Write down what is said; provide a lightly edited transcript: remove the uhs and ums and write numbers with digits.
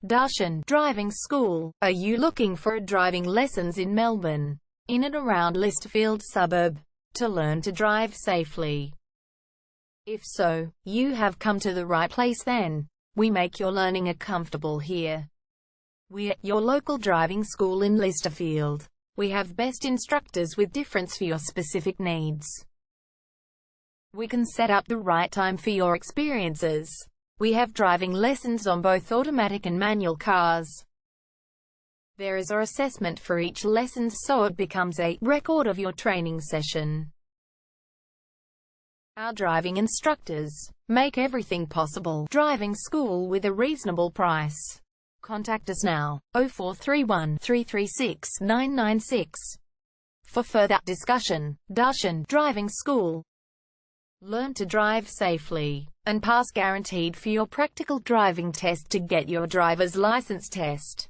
Darshan Driving School. Are you looking for driving lessons in Melbourne, in and around Lysterfield suburb, to learn to drive safely? If so, you have come to the right place then. We make your learning comfortable here. We're your local driving school in Lysterfield. We have best instructors with difference for your specific needs. We can set up the right time for your experiences. We have driving lessons on both automatic and manual cars. There is an assessment for each lesson, so it becomes a record of your training session. Our driving instructors make everything possible. Driving school with a reasonable price. Contact us now, 0431 336 996. For further discussion. Darshan Driving School. Learn to drive safely and pass guaranteed for your practical driving test to get your driver's license test.